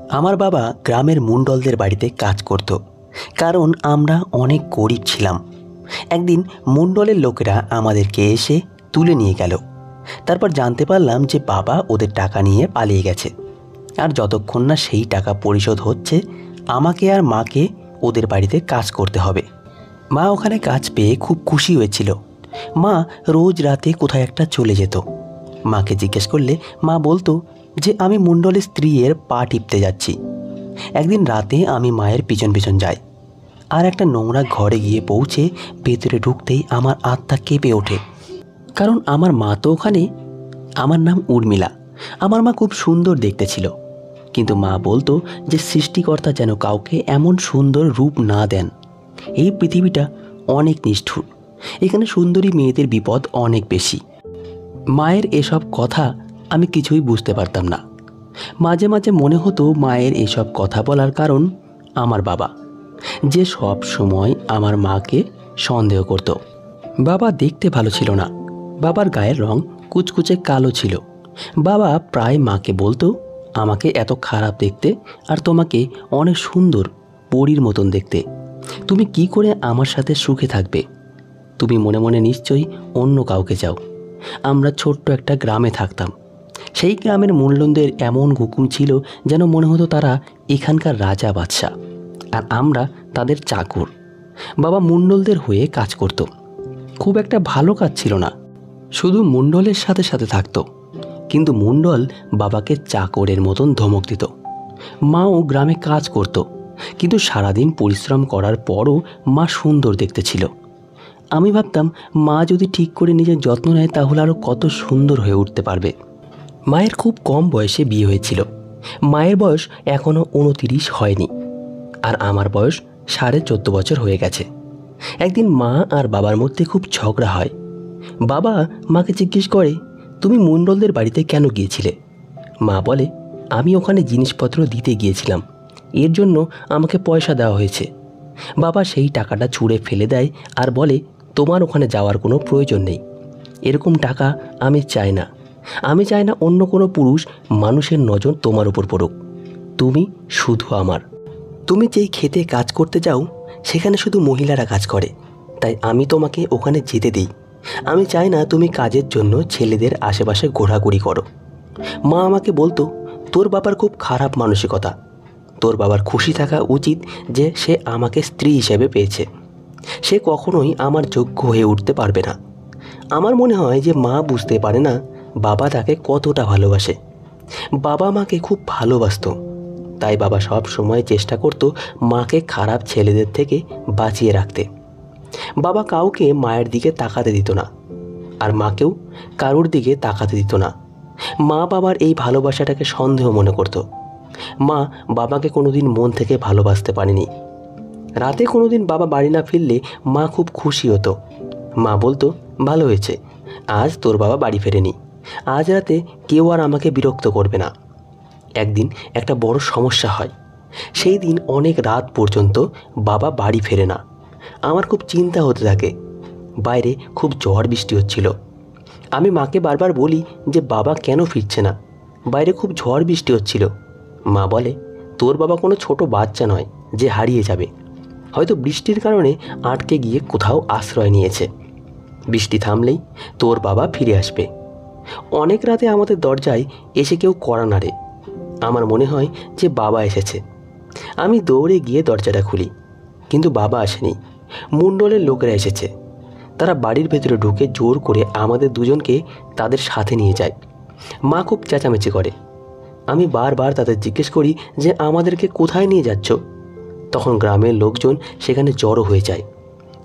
আমার বাবা গ্রামের মণ্ডলদের বাড়িতে কাজ করত, কারণ আমরা অনেক গরিব ছিলাম। একদিন মণ্ডলের লোকেরা আমাদেরকে এসে তুলে নিয়ে গেল। তারপর জানতে পারলাম যে বাবা ওদের টাকা নিয়ে পালিয়ে গেছে, আর যতক্ষণ না সেই টাকা পরিশোধ হচ্ছে আমাকে আর মাকে ওদের বাড়িতে কাজ করতে হবে। মা ওখানে কাজ পেয়ে খুব খুশি হয়েছিল। মা রোজ রাতে কোথায় একটা চলে যেত। মাকে জিজ্ঞেস করলে মা বলতো যে আমি মণ্ডলের স্ত্রীর পা টিপতে যাচ্ছি। একদিন রাতে আমি মায়ের পিছন পিছন যাই, আর একটা নোংরা ঘরে গিয়ে পৌঁছে ভেতরে ঢুকতেই আমার আত্মা কেঁপে ওঠে, কারণ আমার মা তো ওখানে। আমার নাম উর্মিলা। আমার মা খুব সুন্দর দেখতে ছিল, কিন্তু মা বলতো যে সৃষ্টিকর্তা যেন কাউকে এমন সুন্দর রূপ না দেন। এই পৃথিবীটা অনেক নিষ্ঠুর, এখানে সুন্দরী মেয়েদের বিপদ অনেক বেশি। মায়ের এসব কথা আমি কিছুই বুঝতে পারতাম না। মাঝে মাঝে মনে হতো মায়ের এসব কথা বলার কারণ আমার বাবা, যে সব সময় আমার মাকে সন্দেহ করত। বাবা দেখতে ভালো ছিল না, বাবার গায়ের রং কুচকুচে কালো ছিল। বাবা প্রায় মাকে বলতো, আমাকে এত খারাপ দেখতে আর তোমাকে অনেক সুন্দর পরীর মতন দেখতে, তুমি কি করে আমার সাথে সুখে থাকবে? তুমি মনে মনে নিশ্চয়ই অন্য কাউকে চাও। আমরা ছোট্ট একটা গ্রামে থাকতাম। সেই গ্রামের মূল্যদের এমন হুকুম ছিল যেন মনে হতো তারা এখানকার রাজা বাদশা, আর আমরা তাদের চাকর। বাবা মণ্ডলদের হয়ে কাজ করত। খুব একটা ভালো কাজ ছিল না, শুধু মণ্ডলের সাথে সাথে থাকতো, কিন্তু মণ্ডল বাবাকে চাকরের মতন ধমক দিত। মাও গ্রামে কাজ করত, কিন্তু সারাদিন পরিশ্রম করার পরও মা সুন্দর দেখতে ছিল। আমি ভাবতাম মা যদি ঠিক করে নিজের যত্ন নেয় তাহলে আরও কত সুন্দর হয়ে উঠতে পারবে। মায়ের খুব কম বয়সে বিয়ে হয়েছিল। মায়ের বয়স এখনও 29 হয়নি, আর আমার বয়স 14.5 বছর হয়ে গেছে। একদিন মা আর বাবার মধ্যে খুব ঝগড়া হয়। বাবা মাকে জিজ্ঞেস করে, তুমি মণ্ডলদের বাড়িতে কেন গিয়েছিলে? মা বলে, আমি ওখানে জিনিসপত্র দিতে গিয়েছিলাম, এর জন্য আমাকে পয়সা দেওয়া হয়েছে। বাবা সেই টাকাটা ছুঁড়ে ফেলে দেয় আর বলে, তোমার ওখানে যাওয়ার কোনো প্রয়োজন নেই। এরকম টাকা আমি চাই না। আমি চাই না অন্য কোনো পুরুষ মানুষের নজর তোমার উপর পড়ুক। তুমি শুধু আমার। তুমি যেই খেতে কাজ করতে যাও সেখানে শুধু মহিলারা কাজ করে, তাই আমি তোমাকে ওখানে যেতে দিই। আমি চাই না তুমি কাজের জন্য ছেলেদের আশেপাশে ঘোরাঘুরি করো। মা আমাকে বলতো, তোর বাবার খুব খারাপ মানসিকতা। তোর বাবার খুশি থাকা উচিত যে সে আমাকে স্ত্রী হিসেবে পেয়েছে। সে কখনোই আমার যোগ্য হয়ে উঠতে পারবে না। আমার মনে হয় যে মা বুঝতে পারে না বাবা তাকে কতটা ভালোবাসে। বাবা মাকে খুব ভালোবাসতো, তাই বাবা সব সময় চেষ্টা করত মাকে খারাপ ছেলেদের থেকে বাঁচিয়ে রাখতে। বাবা কাউকে মায়ের দিকে তাকাতে দিত না, আর মাকেও কারোর দিকে তাকাতে দিত না। মা বাবার এই ভালোবাসাটাকে সন্দেহ মনে করত। মা বাবাকে কোনোদিন মন থেকে ভালোবাসতে পারেনি। রাতে কোনোদিন বাবা বাড়ি না ফিরলে মা খুব খুশি হতো। মা বলতো, ভালো হয়েছে, আজ তোর বাবা বাড়ি ফেরেনি। আজ রাতে কেউ আর আমাকে বিরক্ত করবে না। একদিন একটা বড় সমস্যা হয়। সেই দিন অনেক রাত পর্যন্ত বাবা বাড়ি ফেরে না। আমার খুব চিন্তা হতে থাকে। বাইরে খুব ঝড় বৃষ্টি হচ্ছিল। আমি মাকে বারবার বলি যে বাবা কেন ফিরছে না, বাইরে খুব ঝড় বৃষ্টি হচ্ছিল। মা বলে, তোর বাবা কোনো ছোট বাচ্চা নয় যে হারিয়ে যাবে। হয়তো বৃষ্টির কারণে আটকে গিয়ে কোথাও আশ্রয় নিয়েছে। বৃষ্টি থামলেই তোর বাবা ফিরে আসবে। অনেক রাতে আমাদের দরজায় এসে কেউ কড়া নাড়ে। আমার মনে হয় যে বাবা এসেছে। আমি দৌড়ে গিয়ে দরজাটা খুলি, কিন্তু বাবা আসেনি। মণ্ডলের লোকেরা এসেছে। তারা বাড়ির ভেতরে ঢুকে জোর করে আমাদের দুজনকে তাদের সাথে নিয়ে যায়। মা খুব চেঁচামেচি করে। আমি বারবার তাদের জিজ্ঞেস করি যে আমাদেরকে কোথায় নিয়ে যাচ্ছ। তখন গ্রামের লোকজন সেখানে জড়ো হয়ে যায়,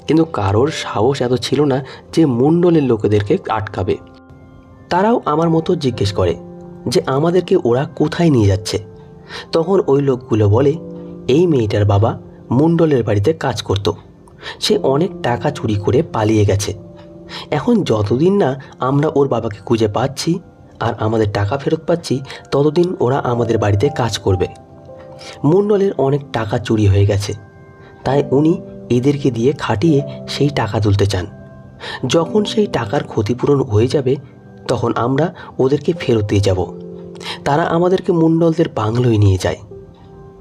কিন্তু কারোর সাহস এত ছিল না যে মণ্ডলের লোকেদেরকে আটকাবে। তারাও আমার মতো জিজ্ঞেস করে যে আমাদেরকে ওরা কোথায় নিয়ে যাচ্ছে। তখন ওই লোকগুলো বলে, এই মেয়েটার বাবা মণ্ডলের বাড়িতে কাজ করত, সে অনেক টাকা চুরি করে পালিয়ে গেছে। এখন যতদিন না আমরা ওর বাবাকে খুঁজে পাচ্ছি আর আমাদের টাকা ফেরত পাচ্ছি, ততদিন ওরা আমাদের বাড়িতে কাজ করবে। মণ্ডলের অনেক টাকা চুরি হয়ে গেছে, তাই উনি এদেরকে দিয়ে খাটিয়ে সেই টাকা তুলতে চান। যখন সেই টাকার ক্ষতিপূরণ হয়ে যাবে তখন আমরা ওদেরকে ফেরত দিয়ে যাব। তারা আমাদেরকে মণ্ডলদের বাংলোয় নিয়ে যায়।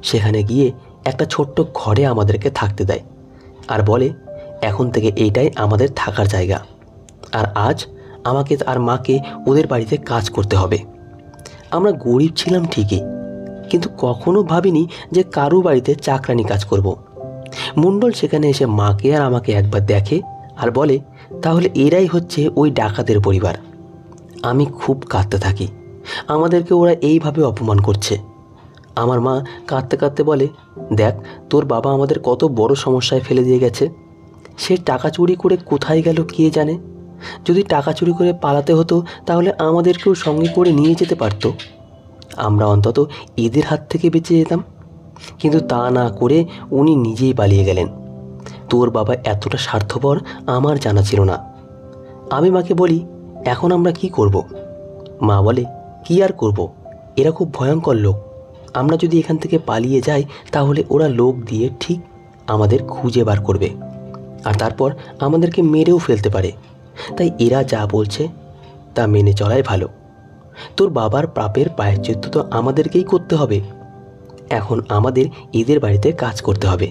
সেখানে গিয়ে একটা ছোট্ট ঘরে আমাদেরকে থাকতে দেয় আর বলে এখন থেকে এইটাই আমাদের থাকার জায়গা। আর আজ আমাকে আর মাকে ওদের বাড়িতে কাজ করতে হবে। আমরা গরিব ছিলাম ঠিকই, কিন্তু কখনো ভাবিনি যে কারো বাড়িতে চাকরানি কাজ করব। মণ্ডল সেখানে এসে মাকে আর আমাকে একবার দেখে আর বলে তাহলে এরাই হচ্ছে ওই ডাকাতের পরিবার। আমি খুব কাঁদতে থাকি, আমাদেরকে ওরা এইভাবে অপমান করছে। আমার মা কাঁদতে কাঁদতে বলে দেখ তোর বাবা আমাদের কত বড় সমস্যায় ফেলে দিয়ে গেছে। সে টাকা চুরি করে কোথায় গেল কে জানে। যদি টাকা চুরি করে পালাতে হতো তাহলে আমাদেরকেও সঙ্গে করে নিয়ে যেতে পারতো, আমরা অন্তত এদের হাত থেকে বেঁচে যেতাম। কিন্তু তা না করে উনি নিজেই পালিয়ে গেলেন। তোর বাবা এতটা স্বার্থপর আমার জানা ছিল না। আমি মাকে বলি এখন আমরা কি করব? মা বলে কি আর করব, এরা খুব ভয়ঙ্কর লোক। আমরা যদি এখান থেকে পালিয়ে যাই তাহলে ওরা লোক দিয়ে ঠিক আমাদের খুঁজে বার করবে আর তারপর আমাদেরকে মেরেও ফেলতে পারে। তাই এরা যা বলছে তা মেনে চলাই ভালো। তোর বাবার পাপের প্রায়শ্চিত্ত তো আমাদেরকেই করতে হবে। এখন আমাদের এদের বাড়িতে কাজ করতে হবে।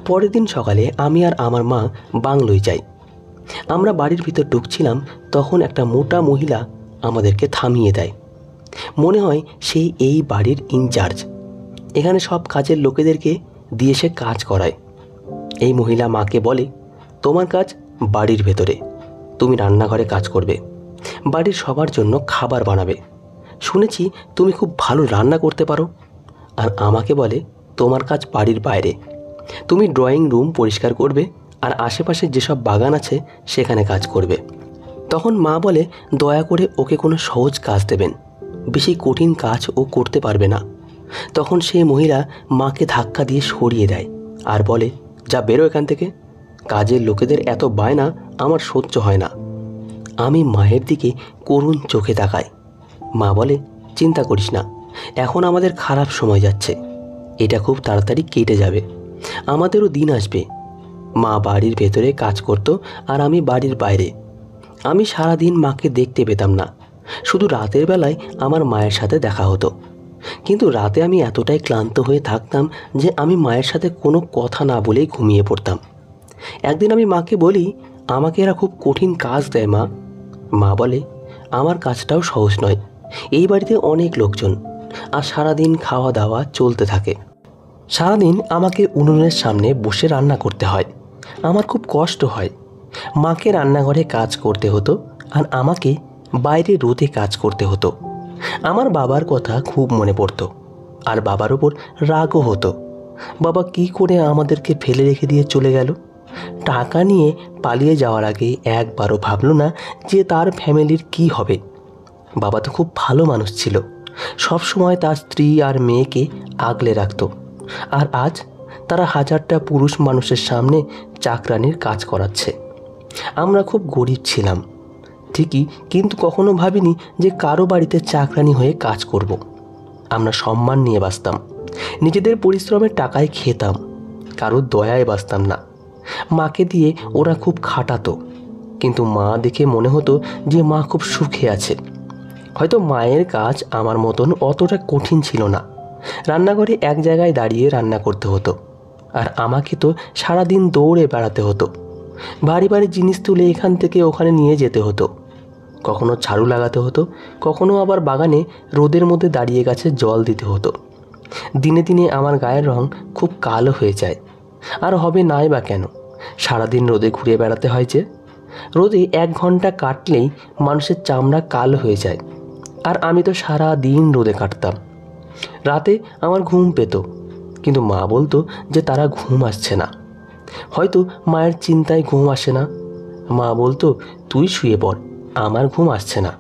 পরের দিন সকালে আমি আর আমার মা বাংলোয় যাই। আমরা বাড়ির ভিতর ঢুকছিলাম, তখন একটা মোটা মহিলা আমাদেরকে থামিয়ে দেয়। মনে হয় সেই এই বাড়ির ইনচার্জ, এখানে সব কাজের লোকেদেরকে দিয়ে সে কাজ করায়। এই মহিলা মাকে বলে তোমার কাজ বাড়ির ভেতরে, তুমি রান্নাঘরে কাজ করবে, বাড়ির সবার জন্য খাবার বানাবে। শুনেছি তুমি খুব ভালো রান্না করতে পারো। আর আমাকে বলে তোমার কাজ বাড়ির বাইরে, তুমি ড্রয়িং রুম পরিষ্কার করবে আর আশেপাশে যেসব বাগান আছে সেখানে কাজ করবে। তখন মা বলে দয়া করে ওকে কোনো সহজ কাজ দেবেন, বেশি কঠিন কাজ ও করতে পারবে না। তখন সেই মহিলা মাকে ধাক্কা দিয়ে সরিয়ে দেয় আর বলে যা বেরো এখান থেকে, কাজের লোকেদের এত বায়না আমার সহ্য হয় না। আমি মায়ের দিকে করুণ চোখে তাকাই। মা বলে চিন্তা করিস না, এখন আমাদের খারাপ সময় যাচ্ছে, এটা খুব তাড়াতাড়ি কেটে যাবে, আমাদেরও দিন আসবে। মা বাড়ির ভেতরে কাজ করত আর আমি বাড়ির বাইরে। আমি সারাদিন মাকে দেখতে পেতাম না, শুধু রাতের বেলায় আমার মায়ের সাথে দেখা হতো। কিন্তু রাতে আমি এতটাই ক্লান্ত হয়ে থাকতাম যে আমি মায়ের সাথে কোনো কথা না বলেই ঘুমিয়ে পড়তাম। একদিন আমি মাকে বলি আমাকে এরা খুব কঠিন কাজ দেয় মা। মা বলে আমার কাজটাও সহজ নয়, এই বাড়িতে অনেক লোকজন আর সারাদিন খাওয়া দাওয়া চলতে থাকে। সারাদিন আমাকে উনুনের সামনে বসে রান্না করতে হয়, আমার খুব কষ্ট হয়। মাকে রান্নাঘরে কাজ করতে হতো আর আমাকে বাইরে রোদে কাজ করতে হতো। আমার বাবার কথা খুব মনে পড়তো আর বাবার ওপর রাগও হতো। বাবা কি করে আমাদেরকে ফেলে রেখে দিয়ে চলে গেল। টাকা নিয়ে পালিয়ে যাওয়ার আগে একবারও ভাবলো না যে তার ফ্যামিলির কি হবে। বাবা তো খুব ভালো মানুষ ছিল, সব সময় তার স্ত্রী আর মেয়েকে আগলে রাখতো। আর আজ তারা হাজারটা পুরুষ মানুষের সামনে চাকরানির কাজ করাচ্ছে। আমরা খুব গরিব ছিলাম ঠিকই, কিন্তু কখনো ভাবিনি যে কারো বাড়িতে চাকরানি হয়ে কাজ করব। আমরা সম্মান নিয়ে বাঁচতাম, নিজেদের পরিশ্রমের টাকায় খেতাম, কারোর দয়ায় বাঁচতাম না। মাকে দিয়ে ওরা খুব খাটাতো, কিন্তু মা দেখে মনে হতো যে মা খুব সুখে আছে। হয়তো মায়ের কাজ আমার মতন অতটা কঠিন ছিল না। রান্নাঘরে এক জায়গায় দাঁড়িয়ে রান্না করতে হতো আর আমাকে তো সারাদিন দৌড়ে বেড়াতে হতো। ভারী ভারী জিনিস তুলে এখান থেকে ওখানে নিয়ে যেতে হতো। কখনো ঝাড়ু লাগাতে হতো, কখনো আবার বাগানে রোদের মধ্যে দাঁড়িয়ে গাছে জল দিতে হতো। দিনে দিনে আমার গায়ের রং খুব কালো হয়ে যায়। আর হবে নাই বা কেন, সারাদিন রোদে ঘুরে বেড়াতে হয় যে। রোদে 1 ঘন্টা কাটলেই মানুষের চামড়া কালো হয়ে যায়, আর আমি তো সারা দিন রোদে কাটতাম। রাতে আমার ঘুম পেত, কিন্তু মা বলতো যে তারা ঘুম আসছে না। হয়তো মায়ের চিন্তায় ঘুম আসে না। মা বলতো তুই শুয়ে পড়, আমার ঘুম আসছে না।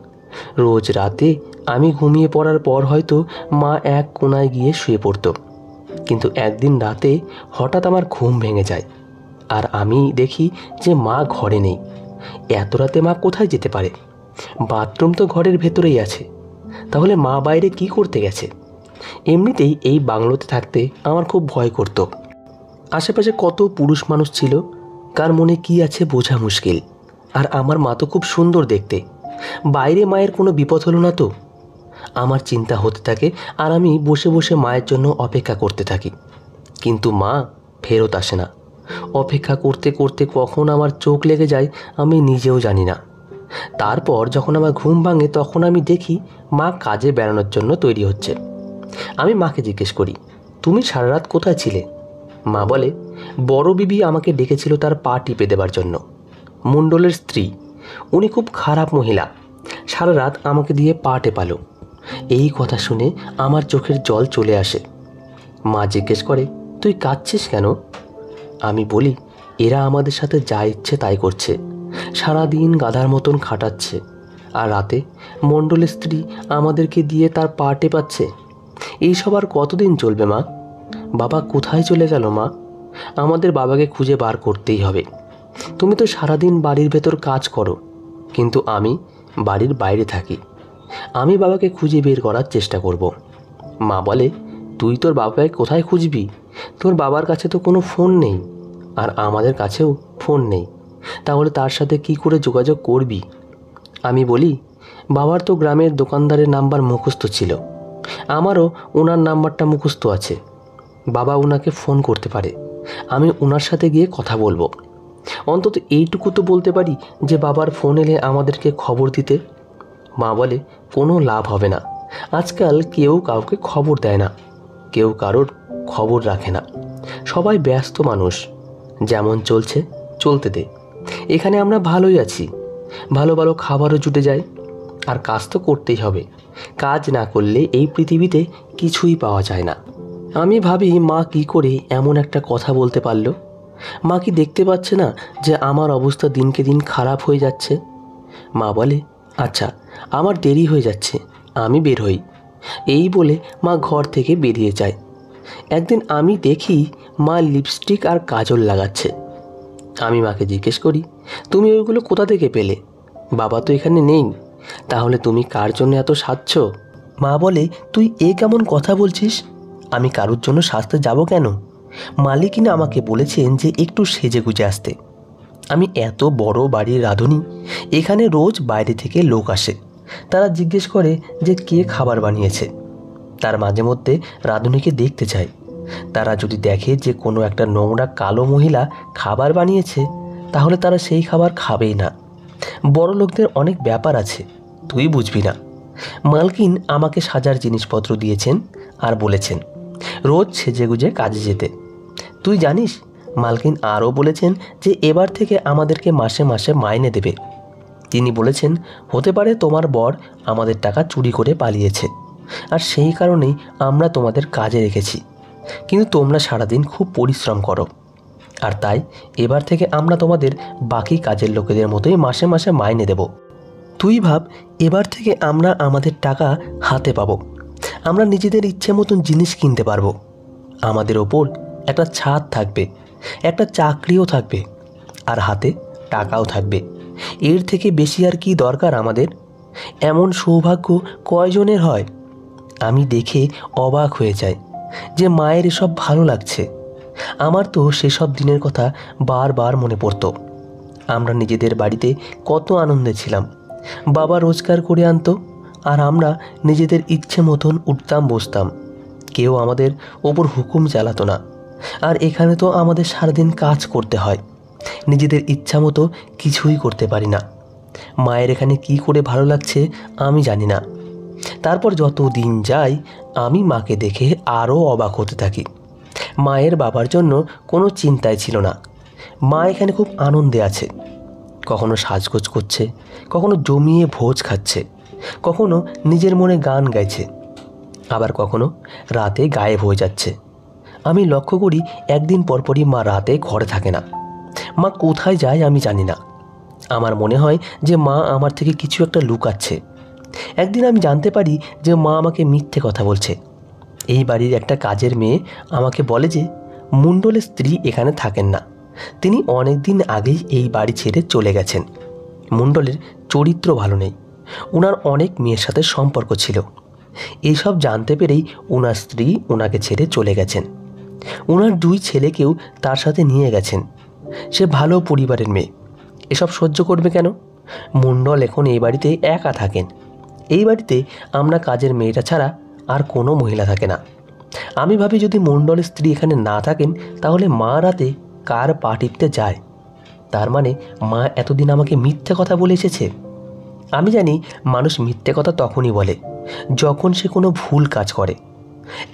রোজ রাতে আমি ঘুমিয়ে পড়ার পর হয়তো মা এক কোণায় গিয়ে শুয়ে পড়তো। কিন্তু একদিন রাতে হঠাৎ আমার ঘুম ভেঙে যায় আর আমি দেখি যে মা ঘরে নেই। এত রাতে মা কোথায় যেতে পারে? বাথরুম তো ঘরের ভেতরেই আছে, তাহলে মা বাইরে কি করতে গেছে? এমনিতেই এই বাংলোতে থাকতে আমার খুব ভয় করত। আশেপাশে কত পুরুষ মানুষ ছিল, কার মনে কি আছে বোঝা মুশকিল। আর আমার মা তো খুব সুন্দর দেখতে, বাইরে মায়ের কোনো বিপদ হলো না তো? আমার চিন্তা হতে থাকে আর আমি বসে বসে মায়ের জন্য অপেক্ষা করতে থাকি, কিন্তু মা ফেরত আসে না। অপেক্ষা করতে করতে কখন আমার চোখ লেগে যায় আমি নিজেও জানি না। তারপর যখন আমার ঘুম ভাঙে তখন আমি দেখি মা কাজে বেড়ানোর জন্য তৈরি হচ্ছে। আমি মাকে জিজ্ঞেস করি, তুমি সারা রাত কোথায় ছিলে? মা বলে, বড় বিবি আমাকে ডেকেছিল তার পা টিপে দেবার জন্য। মণ্ডলের স্ত্রী, উনি খুব খারাপ মহিলা, সারা রাত আমাকে দিয়ে পা টেপালো। এই কথা শুনে আমার চোখের জল চলে আসে। মা জিজ্ঞেস করে, তুই কাঁদছিস কেন? আমি বলি, এরা আমাদের সাথে যা ইচ্ছে তাই করছে, সারাদিন গাধার মতন খাটাচ্ছে, আর রাতে মণ্ডলের স্ত্রী আমাদেরকে দিয়ে তার পা টেপাচ্ছে। এইসব আর কতদিন চলবে মা? বাবা কোথায় চলে গেল মা? আমাদের বাবাকে খুঁজে বার করতেই হবে। তুমি তো সারাদিন বাড়ির ভেতর কাজ করো, কিন্তু আমি বাড়ির বাইরে থাকি। আমি বাবাকে খুঁজে বের করার চেষ্টা করব। মা বলে, তুই তোর বাবাকে কোথায় খুঁজবি? তোর বাবার কাছে তো কোনো ফোন নেই, আর আমাদের কাছেও ফোন নেই, তাহলে তার সাথে কি করে যোগাযোগ করবি? আমি বলি, বাবার তো গ্রামের দোকানদারের নাম্বার মুখস্থ ছিল, আমারও ওনার নাম্বারটা মুখস্থ আছে। বাবা ওনাকে ফোন করতে পারে, আমি ওনার সাথে গিয়ে কথা বলবো। অন্তত এইটুকু তো বলতে পারি যে বাবার ফোন এলে আমাদেরকে খবর দিতে। মা বলে, কোনো লাভ হবে না, আজকাল কেউ কাউকে খবর দেয় না, কেউ কারোর খবর রাখে না, সবাই ব্যস্ত মানুষ, যেমন চলছে চলতে দে। এখানে আমরা ভালোই আছি, ভালো ভালো খাবারও জুটে যায়, আর কাজ তো করতেই হবে, কাজ না করলে এই পৃথিবীতে কিছুই পাওয়া যায় না। আমি ভাবি, মা কি করে এমন একটা কথা বলতে পারল? মা কি দেখতে পাচ্ছে না যে আমার অবস্থা দিনকে দিন খারাপ হয়ে যাচ্ছে? মা বলে, আচ্ছা আমার দেরি হয়ে যাচ্ছে, আমি বের হই। এই বলে মা ঘর থেকে বেরিয়ে যায়। একদিন আমি দেখি মা লিপস্টিক আর কাজল লাগাচ্ছে। আমি মাকে জিজ্ঞেস করি, তুমি ওইগুলো কোথা থেকে পেলে? বাবা তো এখানে নেই, তাহলে তুমি কার জন্য এত সাজছ? মা বলে, তুই কেমন কথা বলছিস? আমি কারোর জন্য সাজতে যাব কেন? মালিকিনা আমাকে বলেছেন যে একটু সেজে গুজে আসতে। আমি এত বড় বাড়ির রাঁধুনি, এখানে রোজ বাইরে থেকে লোক আসে, তারা জিজ্ঞেস করে যে কে খাবার বানিয়েছে। তার মাঝে মধ্যে রাঁধুনিকে দেখতে চায়। তারা যদি দেখে যে কোনো একটা নোংরা কালো মহিলা খাবার বানিয়েছে, তাহলে তারা সেই খাবার খাবেই না। বড় লোকদের অনেক ব্যাপার আছে, তুই বুঝবি না। মালকিন আমাকে সাজার জিনিসপত্র দিয়েছেন আর বলেছেন রোজ সেজেগুজে কাজে যেতে। তুই জানিস, মালকিন আরও বলেছেন যে এবার থেকে আমাদেরকে মাসে মাসে মাইনে দেবে। তিনি বলেছেন, হতে পারে তোমার বর আমাদের টাকা চুরি করে পালিয়েছে, আর সেই কারণেই আমরা তোমাদের কাজে রেখেছি, কিন্তু তোমরা সারাদিন খুব পরিশ্রম করো, আর তাই এবার থেকে আমরা তোমাদের বাকি কাজের লোকেদের মতোই মাসে মাসে মাইনে দেব। তুই ভাব, এবার থেকে আমরা আমাদের টাকা হাতে পাবো, আমরা নিজেদের ইচ্ছে মতন জিনিস কিনতে পারবো, আমাদের ওপর একটা ছাদ থাকবে, একটা চাকরিও থাকবে, আর হাতে টাকাও থাকবে। এর থেকে বেশি আর কি দরকার আমাদের? এমন সৌভাগ্য কয়জনের হয়? আমি দেখে অবাক হয়ে যাই যে মায়ের এসব ভালো লাগছে। আমার তো সেসব দিনের কথা বারবার মনে পড়তো। আমরা নিজেদের বাড়িতে কত আনন্দে ছিলাম। বাবা রোজগার করে আনতো, আর আমরা নিজেদের ইচ্ছে মতন উঠতাম বসতাম, কেউ আমাদের ওপর হুকুম চালাতো না। আর এখানে তো আমাদের সারাদিন কাজ করতে হয়, নিজেদের ইচ্ছা মতো কিছুই করতে পারি না। মায়ের এখানে কি করে ভালো লাগছে আমি জানি না। তারপর যত দিন যায় আমি মাকে দেখে আরও অবাক হতে থাকি। মায়ের বাবার জন্য কোনো চিন্তাই ছিল না। মা এখানে খুব আনন্দে আছে, কখনো সাজগোজ করছে, কখনো জমিয়ে ভোজ খাচ্ছে, কখনো নিজের মনে গান গাইছে, আবার কখনো রাতে গায়েব হয়ে যাচ্ছে। আমি লক্ষ্য করি একদিন পরপরই মা রাতে ঘরে থাকে না। মা কোথায় যায় আমি জানি না। আমার মনে হয় যে মা আমার থেকে কিছু একটা লুকাচ্ছে। একদিন আমি জানতে পারি যে মা আমাকে মিথ্যে কথা বলছে। এই বাড়ির একটা কাজের মেয়ে আমাকে বলে যে মণ্ডলের স্ত্রী এখানে থাকেন না, তিনি অনেক দিন আগেই এই বাড়ি ছেড়ে চলে গেছেন। মণ্ডলের চরিত্র ভালো নেই, ওনার অনেক মেয়ের সাথে সম্পর্ক ছিল। এইসব জানতে পেরেই ওনার স্ত্রী ওনাকে ছেড়ে চলে গেছেন। ওনার 2 ছেলেকেও তার সাথে নিয়ে গেছেন। সে ভালো পরিবারের মেয়ে, এসব সহ্য করবে কেন? মণ্ডল এখন এই বাড়িতে একা থাকেন। এই বাড়িতে আমরা কাজের মেয়েটা ছাড়া আর কোনো মহিলা থাকে না। আমি ভাবি যদি মণ্ডলের স্ত্রী এখানে না থাকেন তাহলে মা রাতে কার পা টিপতে যায়? তার মানে মা এতদিন আমাকে মিথ্যে কথা বলে এসেছে। আমি জানি মানুষ মিথ্যে কথা তখনই বলে যখন সে কোনো ভুল কাজ করে।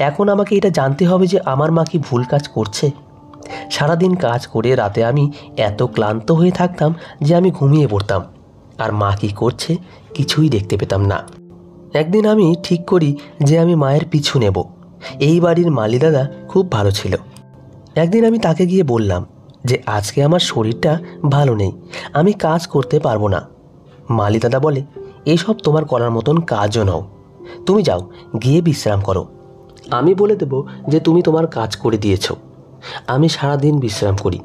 এখন আমাকে এটা জানতে হবে যে আমার মা কি ভুল কাজ করছে। সারাদিন কাজ করে রাতে আমি এত ক্লান্ত হয়ে থাকতাম যে আমি ঘুমিয়ে পড়তাম, আর মা কী করছে কিছুই দেখতে পেতাম না। একদিন আমি ঠিক করি যে আমি মায়ের পিছু নেব। এই বাড়ির মালি দাদা খুব ভালো ছিল। একদিন আমি তাকে গিয়ে বললাম যে আজকে আমার শরীরটা ভালো নেই, আমি কাজ করতে পারবো না। মালি দাদা বলে, এসব তোমার করার মতন কাজও নাও, তুমি যাও গিয়ে বিশ্রাম করো। আমি বলে দেব যে তুমি তোমার কাজ করে দিয়েছো। আমি সারাদিন বিশ্রাম করি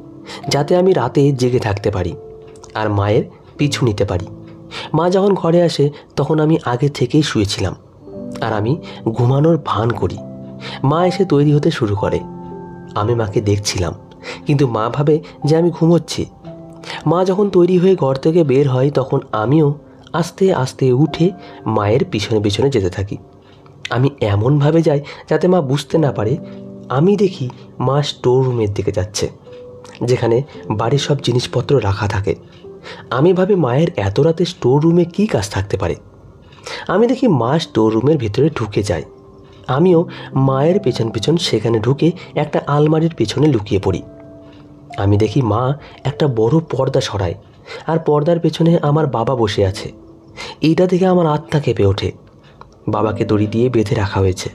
যাতে আমি রাতে জেগে থাকতে পারি আর মায়ের পিছু নিতে পারি। মা যখন ঘরে আসে তখন আমি আগে থেকেই শুয়েছিলাম আর আমি ঘুমানোর ভান করি। মা এসে তৈরি হতে শুরু করে। আমি মাকে দেখছিলাম, কিন্তু মা ভাবে যে আমি ঘুমোচ্ছি। মা যখন তৈরি হয়ে ঘর থেকে বের হয় তখন আমিও আস্তে আস্তে উঠে মায়ের পিছনে পিছনে যেতে থাকি। আমি এমনভাবে যাই যাতে মা বুঝতে না পারে। আমি দেখি মা স্টোর রুমের দিকে যাচ্ছে, যেখানে বাড়ির সব জিনিসপত্র রাখা থাকে। আমি ভাবি মায়ের এত রাতে স্টোর রুমে কী কাজ থাকতে পারে। আমি দেখি মা স্টোর রুমের ভিতরে ঢুকে যায়। আমিও মায়ের পেছন পেছন সেখানে ঢুকে একটা আলমারির পেছনে লুকিয়ে পড়ি। আমি দেখি মা একটা বড় পর্দা সরায়, আর পর্দার পেছনে আমার বাবা বসে আছে। এইটা থেকে আমার আত্মা কেঁপে ওঠে। বাবাকে দড়ি দিয়ে বেঁধে রাখা হয়েছে।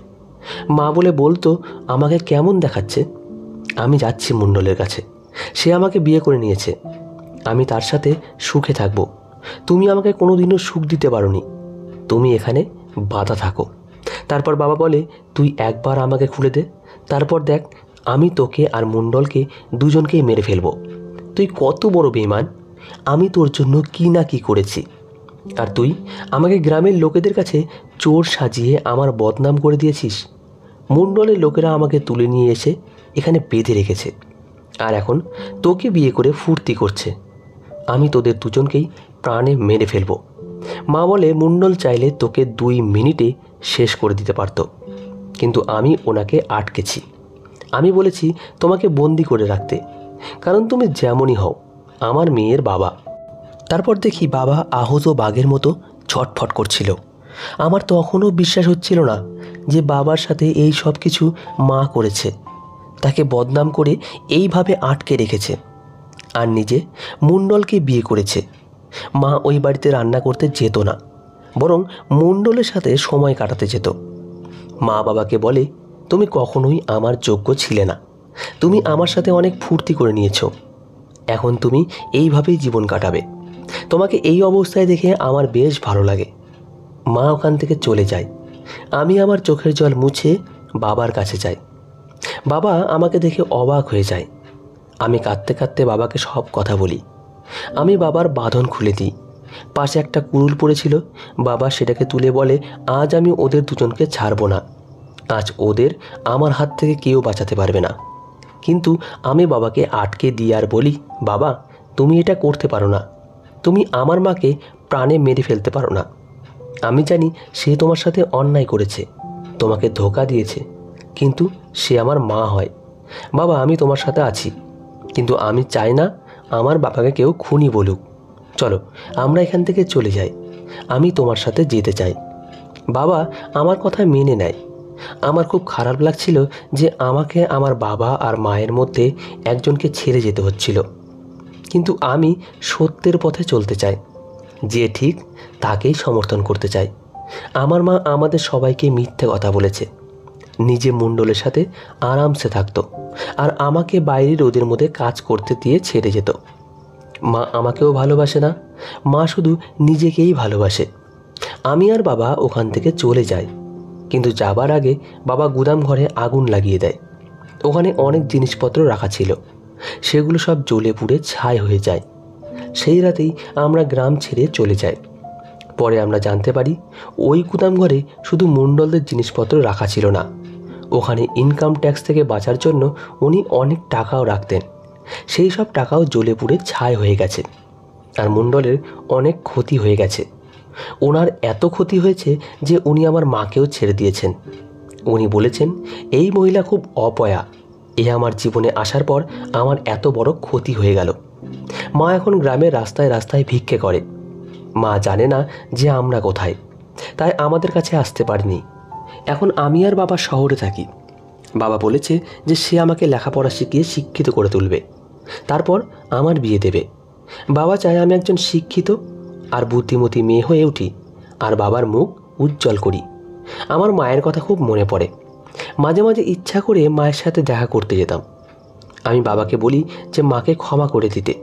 মা বলতো আমাকে কেমন দেখাচ্ছে। আমি যাচ্ছি মণ্ডলের কাছে, সে আমাকে বিয়ে করে নিয়েছে, আমি তার সাথে সুখে থাকবো। তুমি আমাকে কোনোদিনও সুখ দিতে পারোনি, তুমি এখানে বাধা থাকো। তারপর বাবা বলে, তুই একবার আমাকে খুলে দে, তারপর দেখ আমি তোকে আর মণ্ডলকে দুজনকেই মেরে ফেলবো। তুই কত বড় বেঈমান, আমি তোর জন্য কি না কি করেছি, আর তুই আমাকে গ্রামের লোকেদের কাছে চোর সাজিয়ে আমার বদনাম করে দিয়েছিস। মণ্ডলের লোকেরা আমাকে তুলে নিয়ে এসে এখানে বেঁধে রেখেছে, আর এখন তোকে বিয়ে করে ফুর্তি করছে। আমি তোদের দুজনকেই প্রাণে মেরে ফেলবো। মা বলে, মণ্ডল চাইলে তোকে 2 মিনিটে শেষ করে দিতে পারত, কিন্তু আমি ওনাকে আটকেছি। আমি বলেছি তোমাকে বন্দি করে রাখতে, কারণ তুমি যেমনই হও আমার মেয়ের বাবা। তারপর দেখি বাবা আহত বাঘের মতো ছটফট করছিল। আমার তখনও বিশ্বাস হচ্ছিল না যে বাবার সাথে এই সব কিছু মা করেছে, তাকে বদনাম করে এইভাবে আটকে রেখেছে, আর নিজে মণ্ডলকে বিয়ে করেছে। মা ওই বাড়িতে রান্না করতে যেত না, বরং মণ্ডলের সাথে সময় কাটাতে যেত। মা বাবাকে বলে, তুমি কখনোই আমার যোগ্য ছিলে না, তুমি আমার সাথে অনেক ফুর্তি করে নিয়েছো, এখন তুমি এইভাবেই জীবন কাটাবে। তোমাকে এই অবস্থায় দেখে আমার বেশ ভালো লাগে। মা ওখান থেকে চলে যায়। আমি আমার চোখের জল মুছে বাবার কাছে যাই। বাবা আমাকে দেখে অবাক হয়ে যায়। আমি কাঁদতে কাঁদতে বাবাকে সব কথা বলি। আমি বাবার বাঁধন খুলে দিই। পাশে একটা কুড়ুল পড়েছিল, বাবা সেটাকে তুলে বলে, আজ আমি ওদের দুজনকে ছাড়বো না, আজ ওদের আমার হাত থেকে কেউ বাঁচাতে পারবে না। কিন্তু আমি বাবাকে আটকে দিই আর বলি, বাবা তুমি এটা করতে পারো না, তুমি আমার মাকে প্রাণে মেরে ফেলতে পারো না। আমি জানি সে তোমার সাথে অন্যায় করেছে, তোমাকে ধোঁকা দিয়েছে, কিন্তু সে আমার মা হয়। বাবা আমি তোমার সাথে আছি, কিন্তু আমি চাই না আমার বাবাকে কেউ খুনি বলুক। চলো আমরা এখান থেকে চলে যাই, আমি তোমার সাথে যেতে চাই। বাবা আমার কথা মেনে নেয়। আমার খুব খারাপ লাগছিল যে আমাকে আমার বাবা আর মায়ের মধ্যে একজনকে ছেড়ে যেতে হচ্ছিল, কিন্তু আমি সত্যের পথে চলতে চাই, যে ঠিক তাকেই সমর্থন করতে চাই। আমার মা আমাদের সবাইকে মিথ্যে কথা বলেছে, নিজে মণ্ডলের সাথে আরামসে থাকতো, আর আমাকে বাইরে রোদের মধ্যে কাজ করতে দিয়ে ছেড়ে যেত। মা আমাকেও ভালোবাসে না, মা শুধু নিজেকেই ভালোবাসে। আমি আর বাবা ওখান থেকে চলে যাই, কিন্তু যাবার আগে বাবা গুদাম ঘরে আগুন লাগিয়ে দেয়। ওখানে অনেক জিনিসপত্র রাখা ছিল, সেগুলো সব জ্বলে পুড়ে ছাই হয়ে যায়। সেই রাতেই আমরা গ্রাম ছেড়ে চলে যাই। পরে আমরা জানতে পারি ওই গুদাম ঘরে শুধু মণ্ডলদের জিনিসপত্র রাখা ছিল না, ওখানে ইনকাম ট্যাক্স থেকে বাঁচার জন্য উনি অনেক টাকাও রাখতেন। সেই সব টাকাও জ্বলে পুড়ে ছাই হয়ে গেছে, আর মণ্ডলের অনেক ক্ষতি হয়ে গেছে। ওনার এত ক্ষতি হয়েছে যে উনি আমার মাকেও ছেড়ে দিয়েছেন। উনি বলেছেন এই মহিলা খুব অপয়া, এ আমার জীবনে আসার পর আমার এত বড় ক্ষতি হয়ে গেল। মা এখন গ্রামের রাস্তায় রাস্তায় ভিক্ষে করে। মা জানে না যে আমরা কোথায়, তাই আমাদের কাছে আসতে পারেনি। এখন আমি আর বাবা শহরে থাকি। বাবা বলেছে যে সে আমাকে লেখাপড়া শিখিয়ে শিক্ষিত করে তুলবে, তারপর আমার বিয়ে দেবে। বাবা চায় আমি একজন শিক্ষিত আর বুদ্ধিমতী মেয়ে হয়ে উঠি আর বাবার মুখ উজ্জ্বল করি। আমার মায়ের কথা খুব মনে পড়ে। মাঝে মাঝে ইচ্ছা করে মায়ের সাথে দেখা করতে যেতাম। আমি বাবাকে বলি যে মাকে ক্ষমা করে দিতে,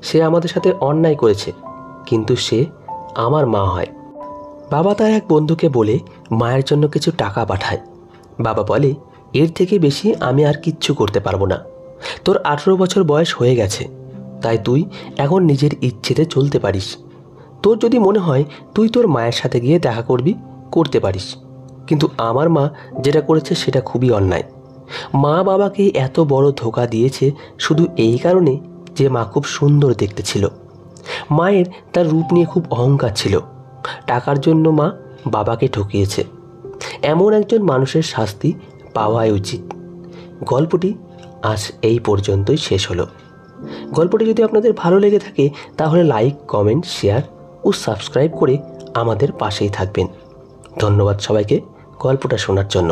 সে আমাদের সাথে অন্যায় করেছে, কিন্তু সে আমার মা হয়। বাবা তার এক বন্ধুকে বলে মায়ের জন্য কিছু টাকা পাঠায়। বাবা বলে এর থেকে বেশি আমি আর কিচ্ছু করতে পারবো না। তোর 18 বছর বয়স হয়ে গেছে, তাই তুই এখন নিজের ইচ্ছেতে চলতে পারিস। তোর যদি মনে হয় তুই তোর মায়ের সাথে গিয়ে দেখা করবি, করতে পারিস, কিন্তু আমার মা যেটা করেছে সেটা খুবই অন্যায়। মা বাবাকে এত বড় ধোঁকা দিয়েছে শুধু এই কারণে যে মা খুব সুন্দর দেখতে ছিল। মায়ের তার রূপ নিয়ে খুব অহংকার ছিল। টাকার জন্য মা বাবাকে ঠকিয়েছে। এমন একজন মানুষের শাস্তি পাওয়াই উচিত। গল্পটি আজ এই পর্যন্তই শেষ হলো। গল্পটি যদি আপনাদের ভালো লেগে থাকে তাহলে লাইক, কমেন্ট, শেয়ার ও সাবস্ক্রাইব করে আমাদের পাশেই থাকবেন। ধন্যবাদ সবাইকে গল্পটা শোনার জন্য।